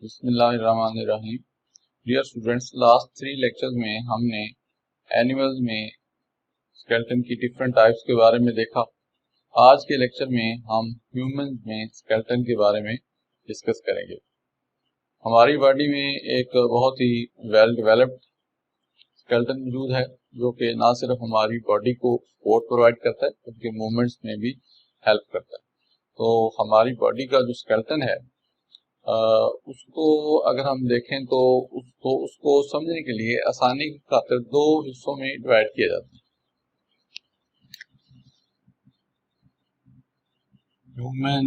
बिस्मिल्लाहिर्रहमानिर्रहीम। Dear students, last 3 lectures में हमने एनिमल्स में स्केलेटन की डिफरेंट टाइप्स के बारे में देखा। आज के लेक्चर में हम ह्यूमंस में स्केलेटन के बारे में डिस्कस करेंगे। हमारी बॉडी में एक बहुत ही वेल डेवलप्ड स्केलेटन मौजूद है जो कि ना सिर्फ हमारी बॉडी को सपोर्ट प्रोवाइड करता है बल्कि मूवमेंट्स में भी हेल्प करता है। तो हमारी बॉडी का जो स्केलेटन है उसको अगर हम देखें तो उसको समझने के लिए आसानी की खातिर 2 हिस्सों में डिवाइड किया जाता है। Human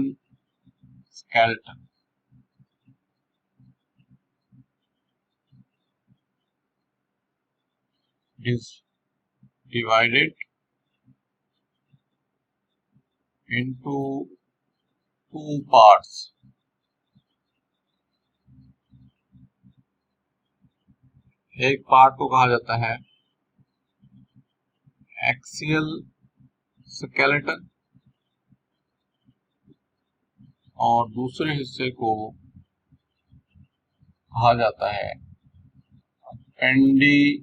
skeleton is divided into 2 parts. एक पार्ट को कहा जाता है एक्सियल स्केलेटन और दूसरे हिस्से को कहा जाता है पेंडिक्यूलर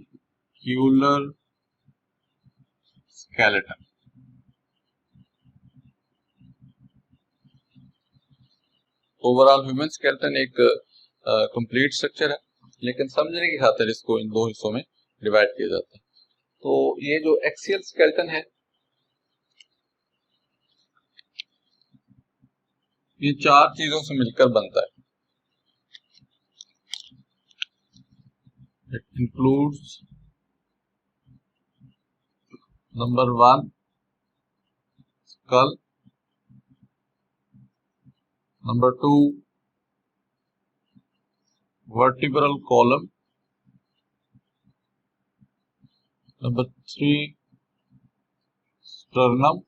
स्केलेटन। ओवरऑल ह्यूमन स्केलेटन एक कंप्लीट स्ट्रक्चर है, लेकिन समझने की खातिर इसको इन 2 हिस्सों में डिवाइड किया जाता है। तो ये जो एक्सियल स्केलेटन है ये 4 चीजों से मिलकर बनता है। It includes number 1 skull, number 2 vertebral column, number 3 sternum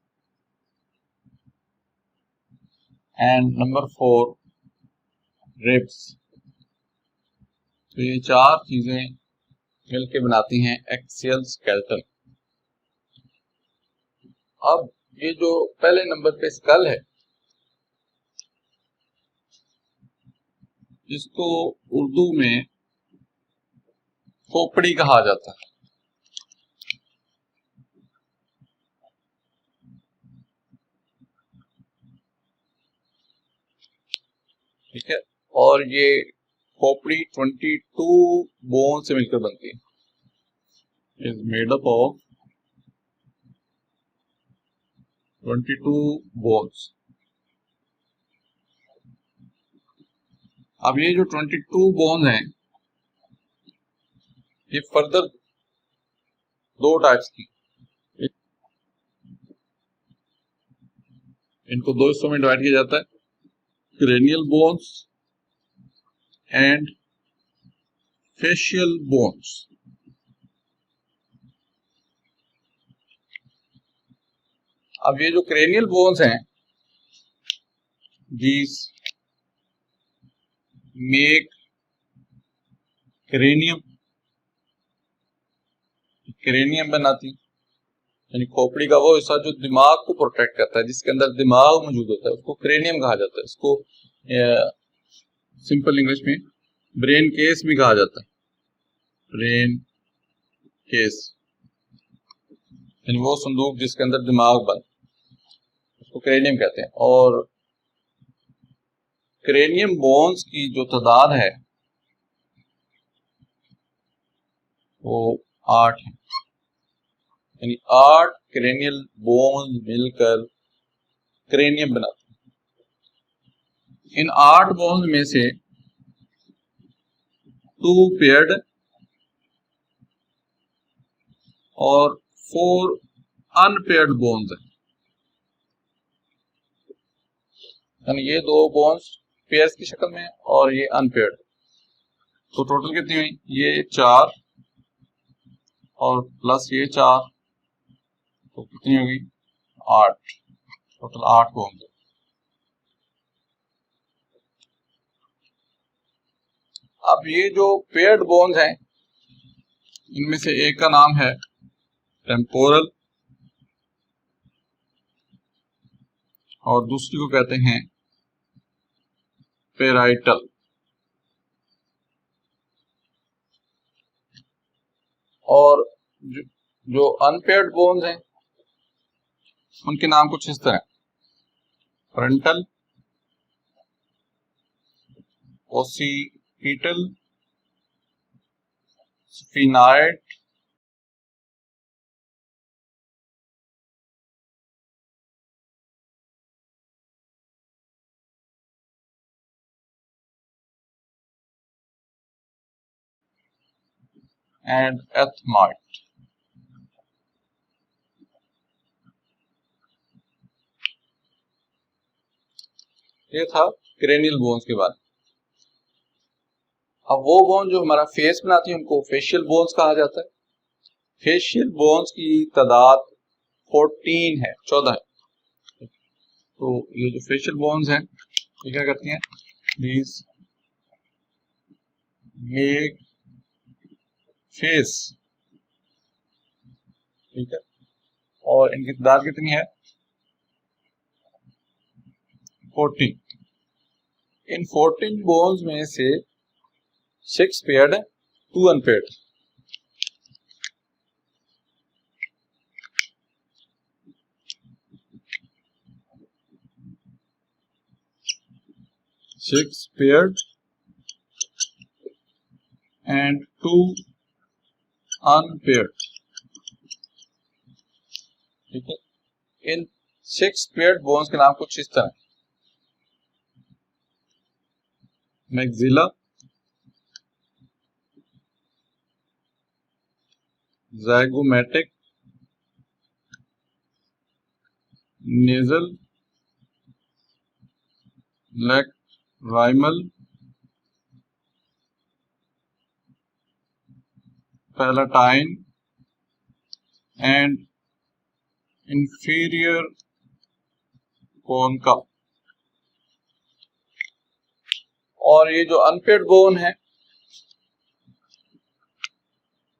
and number 4 ribs। तो ये 4 चीजें मिलके बनाती हैं एक्सियल स्केलेटन। अब ये जो पहले नंबर पे स्कल है इसको उर्दू में खोपड़ी कहा जाता है। ठीक है, और ये खोपड़ी 22 बोन से मिलकर बनती है। Is made up of 22 bones. अब ये जो 22 बोन हैं ये फर्दर 2 टाइप्स की, इनको 2 हिस्सों में डिवाइड किया जाता है, cranial bones and facial bones. अब ये जो क्रेनियल बोन्स हैं these मेक क्रेनियम बनाती, यानी खोपड़ी का वो हिस्सा जो दिमाग को प्रोटेक्ट करता है, जिसके अंदर दिमाग मौजूद होता है, उसको क्रेनियम कहा जाता है। इसको सिंपल इंग्लिश में ब्रेन केस भी कहा जाता है। ब्रेन केस यानी वो संदूक जिसके अंदर दिमाग बंद, उसको क्रेनियम कहते हैं। और क्रेनियम बोन्स की जो तादाद है वो 8 है, यानी 8 क्रेनियल बोन्स मिलकर क्रेनियम बनाते हैं। इन 8 बोन्स में से 2 पेयर्ड और 4 अनपेयर्ड बोन्स हैं, यानी ये 2 बोन्स पेयर्स की शक्ल में और ये अनपेयर्ड। तो टोटल कितनी हुई? ये 4 और प्लस ये 4, तो कितनी होगी? 8। Total 8 bones. अब ये जो पेयर्ड बोन्स हैं इनमें से एक का नाम है टेम्पोरल और दूसरी को कहते हैं पेराइटल। और जो अनपेयर्ड बोन्स हैं उनके नाम कुछ इस तरह: फ्रंटल, ओसिपिटल, स्फिनाइड, एंड एथमाइड। ये था क्रेनियल बोन्स के बारे में। अब वो बोन जो हमारा फेस बनाती है उनको फेशियल बोन्स कहा जाता है। फेशियल बोन्स की तादाद 14 है, 14 है। तो ये जो फेशियल बोन्स हैं ये क्या करती हैं? दीज मेक फेस, ठीक है, और इनकी तादाद कितनी है? 14। इन 14 बोन्स में से 6 पेयर्ड है, 2 unpaired. Six paired and 2 unpaired, ठीक है। इन 6 पेयर्ड बोन्स के नाम कुछ इस तरह: maxilla, zygomatic, nasal, lacrimal, palatine and inferior concha. और ये जो अनपेयर्ड बोन है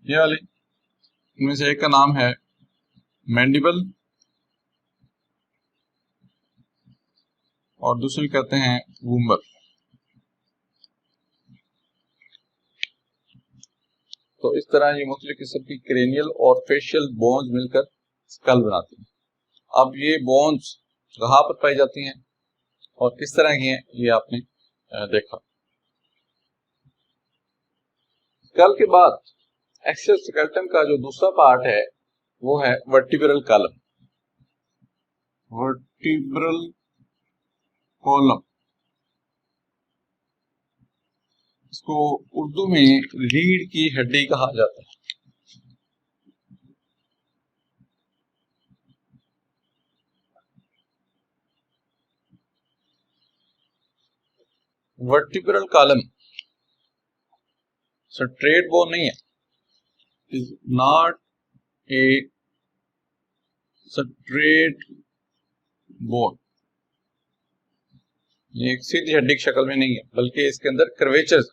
ये वाली, इनमें से एक का नाम है मैंडिबल और दूसरी कहते हैं वूमर। तो इस तरह ये मुख्तलिफ किस्म की क्रेनियल और फेशियल बोन्स मिलकर स्कल बनाती हैं। अब ये बोन्स कहाँ पर पाई जाती हैं और किस तरह की हैं ये आपने देखा। स्कल के बाद एक्सियल स्केलेटन का जो दूसरा पार्ट है वो है वर्टिब्रल कॉलम। वर्टिब्रल कॉलम, इसको उर्दू में रीढ़ की हड्डी कहा जाता है। वर्टिब्रल कॉलम स्ट्रेट बोन नहीं है, is not a straight bone. ये एक सीधी हड्डी की शक्ल में नहीं है, बल्कि इसके अंदर कर्वेचर्स।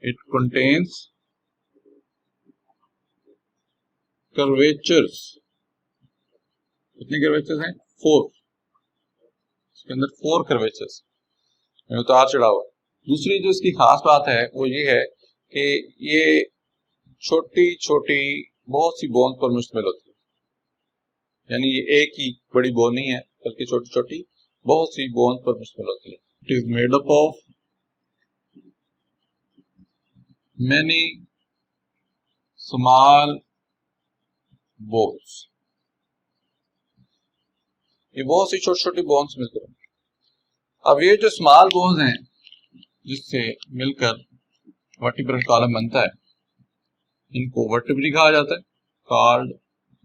It contains curvatures. कितने कर्वेचर्स हैं? 4। इसके अंदर 4 कर्वेचर्स, उतार चढ़ाव। दूसरी जो इसकी खास बात है वो ये है कि ये छोटी छोटी बहुत सी बोन पर मुश्तमिल होती है, यानी ये एक ही बड़ी बोन नहीं है बल्कि छोटी छोटी बहुत सी बोन पर मुश्तमिल होती है। It is made up of many small bones. ये बहुत सी छोटी छोटी बोन्स मिलकर, अब ये जो स्मॉल बोन्स हैं जिससे मिलकर वर्टिब्रल कॉलम बनता है, इनको वर्टिब्री कहा जाता है, कॉल्ड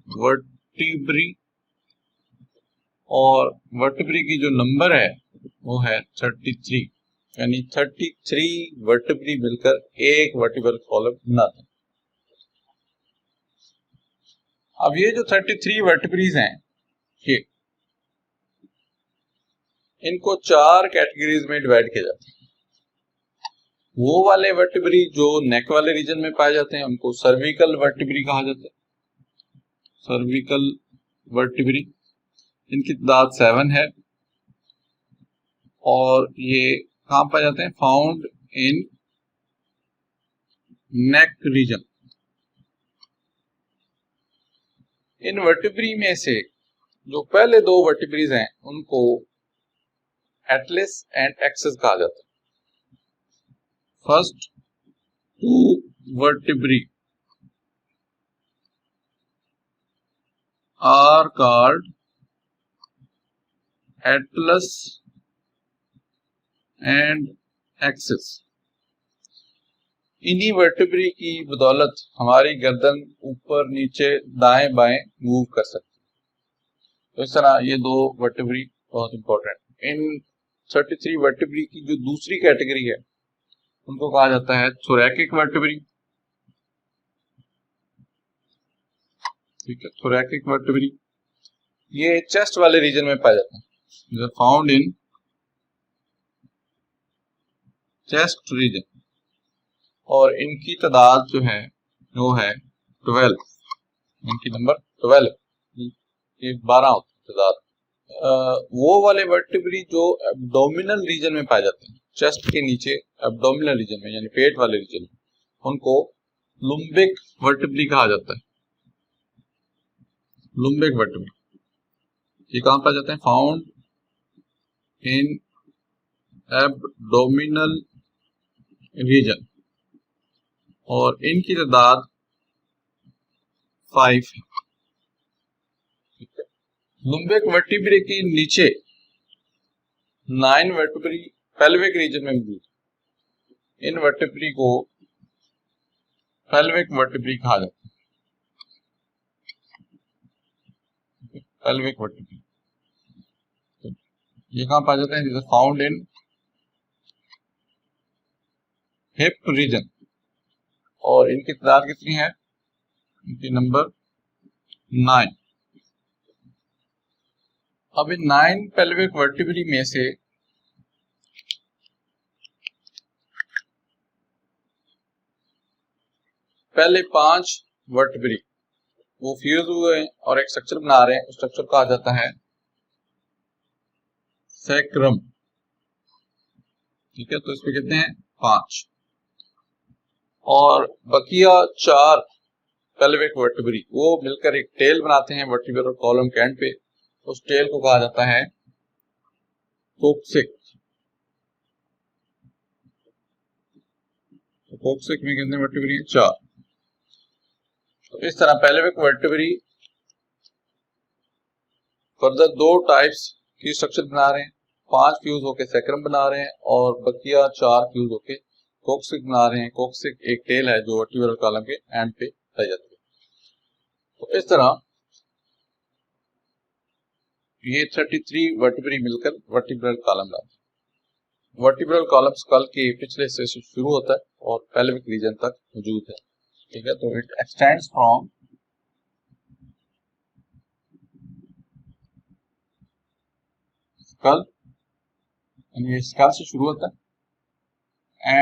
वर्टिब्री। और वर्टिब्री की जो नंबर है वो है 33, यानी 33 वर्टिब्री मिलकर एक वर्टिब्रल कॉलम बनाते हैं। अब ये जो 33 वर्टिब्रीज हैं ये, इनको 4 कैटेगरीज में डिवाइड किया जाता है। वो वाले वर्टिब्री जो नेक वाले रीजन में पाए जाते हैं उनको सर्विकल वर्टिब्री कहा जाता है, सर्विकल वर्टिब्री। इनकी तादाद 7 है और ये कहाँ पाए जाते हैं? Found in neck region. In vertebrae में से जो पहले दो वर्टिब्रीज हैं उनको एटलस एंड एक्सेस कहा जाता है। First two vertebrae are called atlas and axis. इन्हीं वर्टिब्री की बदौलत हमारी गर्दन ऊपर नीचे दाएं बाएं मूव कर सकती है। तो इस तरह ये दो वर्टिब्री बहुत इंपॉर्टेंट। इन 33 वर्टिब्री की जो दूसरी कैटेगरी है उनको कहा जाता है थोरैकिक वर्टिब्री। ठीक है, थोरैकिक वर्टिब्री ये चेस्ट वाले रीजन में पाए जाते हैं, फाउंड इन चेस्ट रीजन, और इनकी तादाद जो है वो है 12। इनकी नंबर 12, ये 12 होती है तादाद। वो वाले वर्टिब्री जो एब्डोमिनल रीजन में पाए जाते हैं, चेस्ट के नीचे एब्डोमिनल रीजन में यानी पेट वाले रीजन में, उनको लुम्बिक वर्टिब्री कहा जाता है। लुम्बिक वर्टिब्री ये कहां पाए जाते हैं? फाउंड इन एब्डोमिनल रीजन, और इनकी तादाद 5 है। लुम्बिक वर्टिब्रे के नीचे 9 वर्टिब्री पेल्विक रीजन में मौजूद है। इन वर्टिब्री को पेल्विक वर्टिब्री कहा जाता है। पेल्विक वर्टिब्री ये कहां पाए जाते हैं? फाउंड इन हिप रीजन, और इनकी तादाद कितनी है? इनकी नंबर 9। अब इन 9 पेल्विक वर्टिब्री में से पहले 5 वर्टिब्री वो फ्यूज हुए हैं और एक स्ट्रक्चर बना रहे हैं। उस स्ट्रक्चर कहा जाता है सैक्रम। ठीक है, तो इसमें कितने हैं? 5। और बकिया 4 पेल्विक वर्टिब्री वो मिलकर एक टेल बनाते हैं वर्टिब्रल कॉलम के एंड पे। उस टेल को कहा जाता है कोक्सिक। तो कोक्सिक में कितने वर्टिब्री हैं? 4। तो इस तरह पेल्विक वर्टिब्री फर्दर 2 टाइप्स की स्ट्रक्चर बना रहे हैं। 5 फ्यूज होके सैक्रम बना रहे हैं और बकिया 4 फ्यूज होके कोक्सिक बना रहे हैं। कोक्सिक एक टेल है जो वर्टिब्रल कॉलम के एंड पे पाई जाती है। तो इस तरह ये 33 वर्टिब्री मिलकर वर्टिब्रल कॉलम लाते हैं। वर्टिब्रल कॉलम स्कल के पिछले हिस्से से शुरू होता है और पेल्विक रीजन तक मौजूद है। ठीक है, तो इट एक्सटेंड्स फ्रॉम स्कल, ये स्कल से शुरू होता है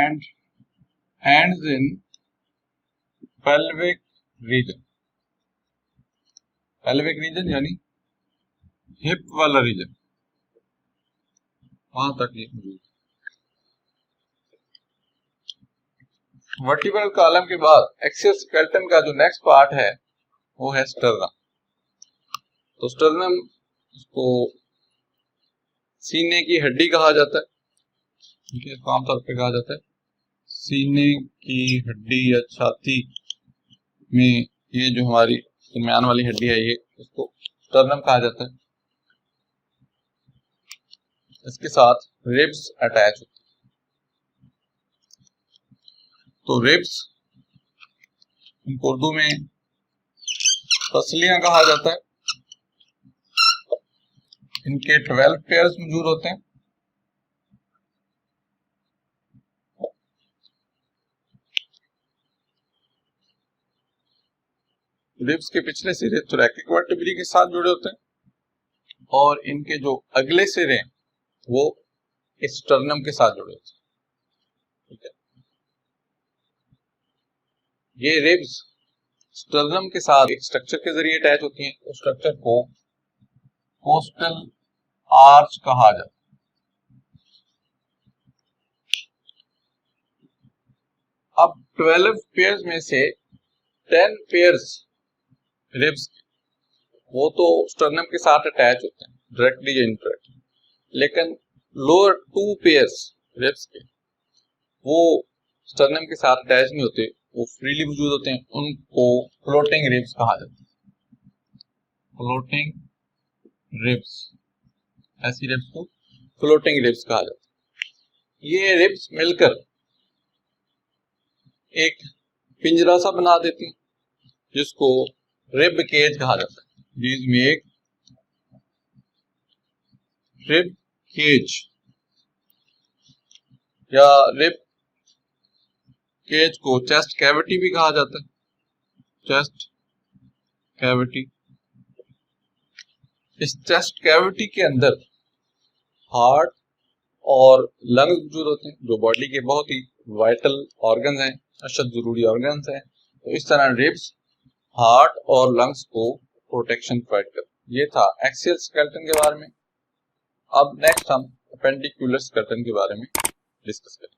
and ends in pelvic region. Pelvic region यानी हिप वाला रीजन, वहां तक ये मौजूद है। वर्टिब्रल कॉलम के बाद एक्सियल स्केलेटन का जो नेक्स्ट पार्ट है वो है स्टर्नम। तो स्टर्नम को सीने की हड्डी कहा जाता है। ठीक है, इसको आमतौर पे कहा जाता है सीने की हड्डी या छाती में ये जो हमारी दरमियान वाली हड्डी है ये इसको स्टर्नम कहा जाता है। इसके साथ रिब्स अटैच होती है। तो रिब्स इनको उर्दू में पसलियां कहा जाता है। इनके 12 पेयर्स मौजूद होते हैं। रिब्स के पिछले सिरे थोरैकिक वर्टिब्री के साथ जुड़े होते हैं और इनके जो अगले सिरे हैं वो स्टर्नम के साथ जुड़े होते हैं। ठीक है, ये रिब्स स्टर्नम के साथ एक स्ट्रक्चर के जरिए अटैच होती हैं। उस स्ट्रक्चर को कोस्टल आर्च कहा जाता है। अब 12 पेयर्स में से 10 पेयर्स रिब्स वो तो स्टर्नम के साथ अटैच होते हैं डायरेक्टली या इनडायरेक्टली, लेकिन लोअर 2 पेयर्स रिब्स के वो स्टर्नम के साथ अटैच नहीं होते, वो फ्रीली मौजूद होते हैं, उनको फ्लोटिंग रिब्स कहा जाता है। फ्लोटिंग रिब्स, ऐसी रिब्स को फ्लोटिंग रिब्स कहा जाता है। ये रिब्स मिलकर एक पिंजरा सा बना देती हैं जिसको रिब केज कहा जाता है। दीज मेक रिब केज, या रिब केज को चेस्ट कैविटी भी कहा जाता है। चेस्ट कैविटी, इस चेस्ट कैविटी के अंदर हार्ट और लंग्स मौजूद होते हैं जो बॉडी के बहुत ही वाइटल ऑर्गन्स हैं, अशद जरूरी ऑर्गन्स हैं। तो इस तरह रिब्स हार्ट और लंग्स को प्रोटेक्शन प्रोवाइड करते। ये था एक्सियल स्केलेटन के बारे में। अब नेक्स्ट हम अपेंडिकुलर स्केलेटन के बारे में डिस्कस करेंगे।